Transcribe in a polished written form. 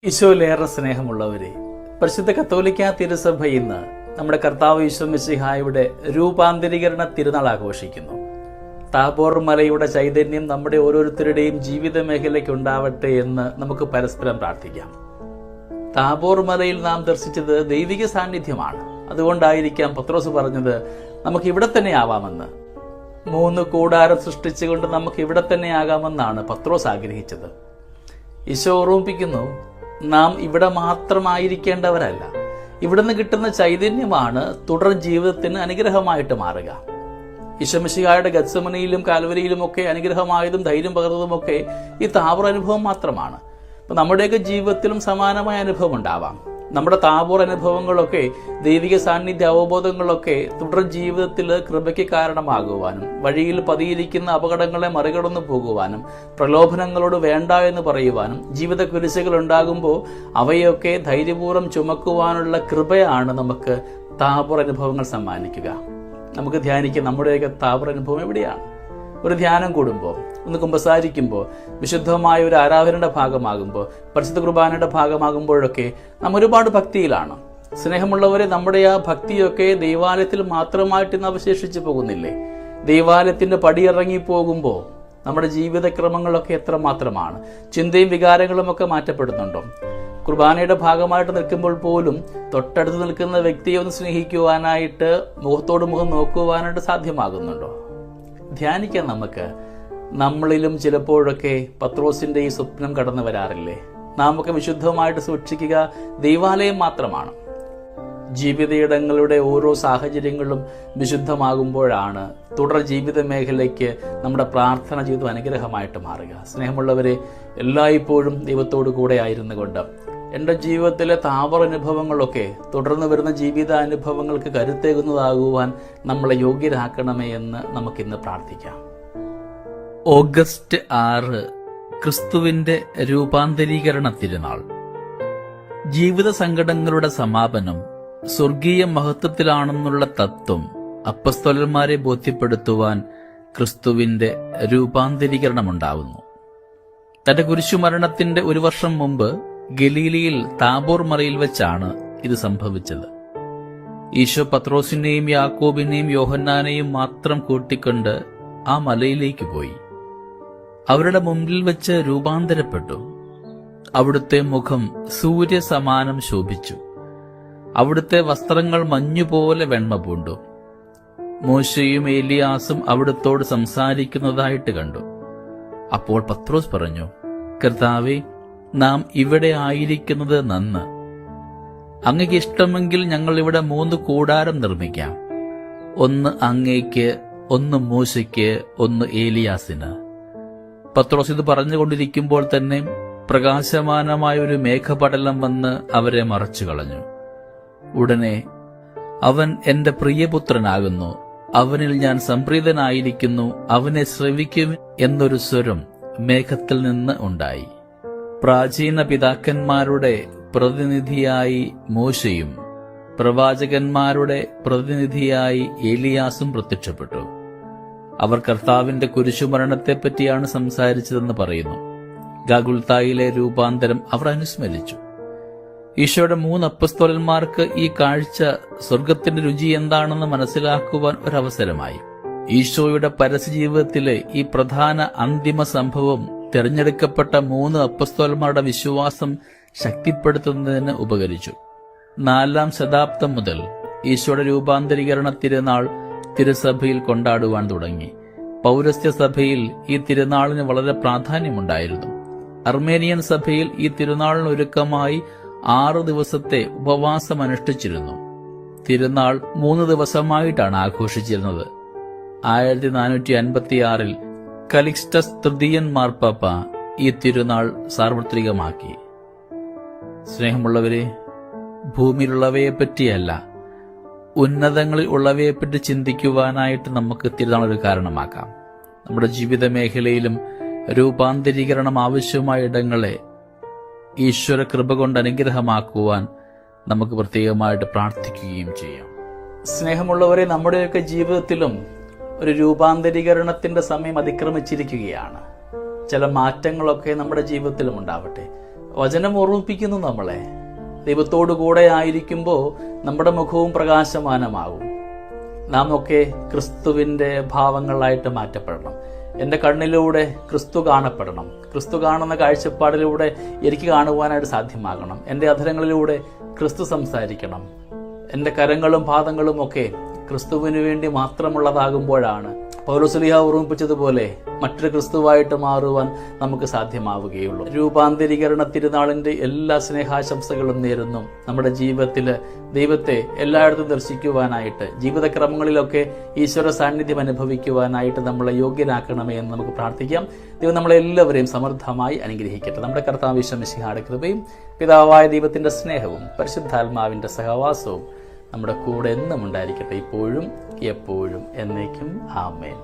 ഈശോയിലേറെ സ്നേഹമുള്ളവരെ, പരിശുദ്ധ കത്തോലിക്കാ തിരുസഭ ഇന്ന് നമ്മുടെ കർത്താവ് ഈശോ മിശിഹായുടെ രൂപാന്തരീകരണ തിരുനാൾ ആഘോഷിക്കുന്നു. താബോർ മലയുടെ ചൈതന്യം നമ്മുടെ ഓരോരുത്തരുടെയും ജീവിത മേഖലയ്ക്ക് ഉണ്ടാവട്ടെ എന്ന് നമുക്ക് പരസ്പരം പ്രാർത്ഥിക്കാം. താബോർ മലയിൽ നാം ദർശിച്ചത് ദൈവിക സാന്നിധ്യമാണ്. അതുകൊണ്ടായിരിക്കാം പത്രോസ് പറഞ്ഞത് നമുക്ക് ഇവിടെ തന്നെ ആവാമെന്ന്. 3 കൂടാരം സൃഷ്ടിച്ചുകൊണ്ട് നമുക്ക് ഇവിടെ തന്നെ ആകാമെന്നാണ് പത്രോസ് ആഗ്രഹിച്ചത്. ഈശോ ഓർമ്മിപ്പിക്കുന്നു, നാം ഇവിടെ മാത്രമായിരിക്കേണ്ടവരല്ല. ഇവിടുന്ന് കിട്ടുന്ന ചൈതന്യമാണ് തുടർ ജീവിതത്തിന് അനുഗ്രഹമായിട്ട് മാറുക. ഈശോ മിശിഹായുടെ ഗത്സമനിയിലും കാൽവരിയിലുമൊക്കെ അനുഗ്രഹമായതും ധൈര്യം പകർന്നതുമൊക്കെ ഈ താബോർ അനുഭവം മാത്രമാണ്. അപ്പൊ നമ്മുടെയൊക്കെ ജീവിതത്തിലും സമാനമായ അനുഭവം ഉണ്ടാവാം. നമ്മുടെ താബോർ അനുഭവങ്ങളൊക്കെ, ദൈവിക സാന്നിധ്യ അവബോധങ്ങളൊക്കെ തുടർ ജീവിതത്തിൽ കൃപയ്ക്ക് കാരണമാകുവാനും വഴിയിൽ പതിയിരിക്കുന്ന അപകടങ്ങളെ മറികടന്നു പോകുവാനും പ്രലോഭനങ്ങളോട് വേണ്ട എന്ന് പറയുവാനും ജീവിത കുരിശുകൾ ഉണ്ടാകുമ്പോൾ അവയൊക്കെ ധൈര്യപൂർവ്വം ചുമക്കുവാനുള്ള കൃപയാണ് നമുക്ക് താബോർ അനുഭവങ്ങൾ സമ്മാനിക്കുക. നമുക്ക് ധ്യാനിക്കാം, നമ്മുടെയൊക്കെ താബോർ അനുഭവം എവിടെയാണ്? ഒരു ധ്യാനം കൂടുമ്പോൾ, ഒന്ന് കുമ്പസാരിക്കുമ്പോൾ, വിശുദ്ധമായ ഒരു ആരാധനയുടെ ഭാഗമാകുമ്പോൾ, പരിശുദ്ധ കുർബാനയുടെ ഭാഗമാകുമ്പോഴൊക്കെ നാം ഒരുപാട് ഭക്തിയിലാണ്. സ്നേഹമുള്ളവരെ, നമ്മുടെ ആ ഭക്തിയൊക്കെ ദൈവാലയത്തിൽ മാത്രമായിട്ട് ഇന്ന് അവശേഷിച്ചു പോകുന്നില്ലേ? ദൈവാലയത്തിന്റെ പടിയിറങ്ങി പോകുമ്പോൾ നമ്മുടെ ജീവിതക്രമങ്ങളൊക്കെ എത്രമാത്രമാണ്? ചിന്തയും വികാരങ്ങളും ഒക്കെ മാറ്റപ്പെടുന്നുണ്ടോ? കുർബാനയുടെ ഭാഗമായിട്ട് നിൽക്കുമ്പോൾ പോലും തൊട്ടടുത്ത് നിൽക്കുന്ന വ്യക്തിയെ ഒന്ന് സ്നേഹിക്കുവാനായിട്ട്, മുഖത്തോട് മുഖം നോക്കുവാനായിട്ട് സാധ്യമാകുന്നുണ്ടോ? ധ്യാനിക്കാൻ നമുക്ക് നമ്മളിലും ചിലപ്പോഴൊക്കെ പത്രോസിന്റെ ഈ സ്വപ്നം കടന്നു വരാറില്ലേ? നാം ഒക്കെ വിശുദ്ധമായിട്ട് സൂക്ഷിക്കുക ദൈവാലയം മാത്രമാണ്. ജീവിതയിടങ്ങളുടെ ഓരോ സാഹചര്യങ്ങളും വിശുദ്ധമാകുമ്പോഴാണ് തുടർ ജീവിത മേഖലയ്ക്ക് നമ്മുടെ പ്രാർത്ഥന ജീവിതം അനുഗ്രഹമായിട്ട് മാറുക. സ്നേഹമുള്ളവരെ, എല്ലായ്പ്പോഴും ദൈവത്തോടു കൂടെ ആയിരുന്നു കൊണ്ട് എൻ്റെ ജീവിതത്തിലെ താബോർ അനുഭവങ്ങളൊക്കെ തുടർന്ന് വരുന്ന ജീവിത അനുഭവങ്ങൾക്ക് കരുത്തേകുന്നതാകുവാൻ നമ്മളെ യോഗ്യരാക്കണമേ എന്ന് നമുക്കിന്ന് പ്രാർത്ഥിക്കാം. ഓഗസ്റ്റ് 6 ക്രിസ്തുവിന്റെ രൂപാന്തരീകരണ തിരുനാൾ. ജീവിത സങ്കടങ്ങളുടെ സമാപനം സ്വർഗീയ മഹത്വത്തിലാണെന്നുള്ള തത്വം അപ്പസ്തോലന്മാരെ ബോധ്യപ്പെടുത്തുവാൻ ക്രിസ്തുവിന്റെ രൂപാന്തരീകരണമുണ്ടാവുന്നു. തന്റെ കുരിശുമരണത്തിന്റെ 1 വർഷം മുമ്പ് ഗലീലയിൽ താബോർ മലയിൽ വെച്ചാണ് ഇത് സംഭവിച്ചത്. ഈശോ പത്രോസിനെയും യാക്കോബിനെയും യോഹന്നാനെയും മാത്രം കൂട്ടിക്കൊണ്ട് ആ മലയിലേക്ക് പോയി. അവരുടെ മുമ്പിൽ വെച്ച് രൂപാന്തരപ്പെട്ടു. അവിടുത്തെ മുഖം സൂര്യസമാനം ശോഭിച്ചു. അവിടുത്തെ വസ്ത്രങ്ങൾ മഞ്ഞുപോലെ വെണ്മ പൂണ്ടു. മോശയും ഏലിയാസും അവിടുത്തോട് സംസാരിക്കുന്നതായിട്ട് കണ്ടു. അപ്പോൾ പത്രോസ് പറഞ്ഞു, കർത്താവേ, നാം ഇവിടെ ആയിരിക്കുന്നത് നന്ന്. അങ്ങയ്ക്ക് ഇഷ്ടമെങ്കിൽ ഞങ്ങൾ ഇവിടെ 3 കൂടാരം നിർമ്മിക്കാം. ഒന്ന് അങ്ങയ്ക്ക്, ഒന്ന് മോശയ്ക്ക്, ഒന്ന് ഏലിയാസിന്. പത്രോസ് ഇത് പറഞ്ഞുകൊണ്ടിരിക്കുമ്പോൾ തന്നെ പ്രകാശമാനമായ ഒരു മേഘപടലം വന്ന് അവരെ മറച്ചു കളഞ്ഞു. ഉടനെ, അവൻ എന്റെ പ്രിയപുത്രനാകുന്നു, അവനിൽ ഞാൻ സംപ്രീതനായിരിക്കുന്നു, അവനെ ശ്രവിക്കും എന്നൊരു സ്വരം മേഘത്തിൽ നിന്ന് ഉണ്ടായി. പ്രാചീന പിതാക്കന്മാരുടെ പ്രതിനിധിയായി മോശയും പ്രവാചകന്മാരുടെ പ്രതിനിധിയായി ഏലിയാസും പ്രത്യക്ഷപ്പെട്ടു. അവർ കർത്താവിന്റെ കുരിശുമരണത്തെപ്പറ്റിയാണ് സംസാരിച്ചതെന്ന് പറയുന്നു. ഗാഗുൽത്തായിലെ രൂപാന്തരം അവർ അനുസ്മരിച്ചു. ഈശോയുടെ 3 അപ്പസ്തോലന്മാർക്ക് ഈ കാഴ്ച സ്വർഗത്തിന്റെ രുചി എന്താണെന്ന് മനസ്സിലാക്കുവാൻ ഒരവസരമായി. ഈശോയുടെ പരസ്യജീവിതത്തിലെ ഈ പ്രധാന അന്തിമ സംഭവം തെരഞ്ഞെടുക്കപ്പെട്ട 3 അപ്പസ്തോലന്മാരുടെ വിശ്വാസം ശക്തിപ്പെടുത്തുന്നതിന് ഉപകരിച്ചു. 4-ാം ശതാബ്ദം മുതൽ ഈശോയുടെ രൂപാന്തരീകരണ തിരുനാൾ തിരുസഭയിൽ കൊണ്ടാടുവാൻ തുടങ്ങി. പൗരസ്ത്യ സഭയിൽ ഈ തിരുനാളിന് വളരെ പ്രാധാന്യമുണ്ടായിരുന്നു. അർമേനിയൻ സഭയിൽ ഈ തിരുനാളിന് ഒരുക്കമായി 6 ദിവസത്തെ ഉപവാസം അനുഷ്ഠിച്ചിരുന്നു. തിരുനാൾ 3 ദിവസമായിട്ടാണ് ആഘോഷിച്ചിരുന്നത്. 1456 കലിക്സ്റ്റസ് തൃതീയൻ മാർപ്പാപ്പ ഈ തിരുനാൾ സാർവത്രികമാക്കി. സ്നേഹമുള്ളവരെ, ഭൂമിയിലുള്ളവയെപ്പറ്റിയല്ല, ഉന്നതങ്ങളിൽ ഉള്ളവയെപ്പറ്റി ചിന്തിക്കുവാനായിട്ട് നമുക്ക് തിരുനാൾ ഒരു കാരണമാക്കാം. നമ്മുടെ ജീവിത മേഖലയിലും രൂപാന്തരീകരണം ആവശ്യമായ ഇടങ്ങളെ ഈശ്വര കൃപ കൊണ്ട് അനുഗ്രഹമാക്കുവാൻ നമുക്ക് പ്രത്യേകമായിട്ട് പ്രാർത്ഥിക്കുകയും ചെയ്യാം. സ്നേഹമുള്ളവരെ, നമ്മുടെയൊക്കെ ജീവിതത്തിലും ഒരു രൂപാന്തരീകരണത്തിന്റെ സമയം അതിക്രമിച്ചിരിക്കുകയാണ്. ചില മാറ്റങ്ങളൊക്കെ നമ്മുടെ ജീവിതത്തിലും ഉണ്ടാവട്ടെ. വചനം ഓർമ്മിപ്പിക്കുന്നു നമ്മളെ. ദൈവത്തോടു കൂടെ ആയിരിക്കുമ്പോൾ നമ്മുടെ മുഖവും പ്രകാശമാനമാകും. നാം ഒക്കെ ക്രിസ്തുവിൻ്റെ ഭാവങ്ങളായിട്ട് മാറ്റപ്പെടണം. എൻ്റെ കണ്ണിലൂടെ ക്രിസ്തു കാണപ്പെടണം. ക്രിസ്തു കാണുന്ന കാഴ്ചപ്പാടിലൂടെ എനിക്ക് കാണുവാനായിട്ട് സാധ്യമാകണം. എൻ്റെ അധരങ്ങളിലൂടെ ക്രിസ്തു സംസാരിക്കണം. എൻ്റെ കരങ്ങളും പാദങ്ങളും ഒക്കെ ക്രിസ്തുവിന് വേണ്ടി മാത്രമുള്ളതാകുമ്പോഴാണ് പൗലോസ്ലീഹ ഓർമ്മിപ്പിച്ചതുപോലെ മറ്റൊരു ക്രിസ്തുവായിട്ട് മാറുവാൻ നമുക്ക് സാധ്യമാവുകയുള്ളൂ. രൂപാന്തരീകരണ തിരുനാളിൻ്റെ എല്ലാ സ്നേഹാശംസകളും നേരുന്നു. നമ്മുടെ ജീവിതത്തിൽ ദൈവത്തെ എല്ലായിടത്തും ദർശിക്കുവാനായിട്ട്, ജീവിതക്രമങ്ങളിലൊക്കെ ഈശ്വര സാന്നിധ്യം അനുഭവിക്കുവാനായിട്ട് നമ്മളെ യോഗ്യരാക്കണമേ എന്ന് നമുക്ക് പ്രാർത്ഥിക്കാം. ദൈവം നമ്മളെല്ലാവരെയും സമൃദ്ധമായി അനുഗ്രഹിക്കട്ടെ. നമ്മുടെ കർത്താവ് ഈശോ മിശിഹായുടെ കൃപയും പിതാവായ ദൈവത്തിൻ്റെ സ്നേഹവും പരിശുദ്ധാത്മാവിൻ്റെ സഹവാസവും നമ്മുടെ കൂടെ എന്നും ഉണ്ടായിരിക്കട്ടെ, ഇപ്പോഴും എപ്പോഴും എന്നേക്കും. ആമേൻ.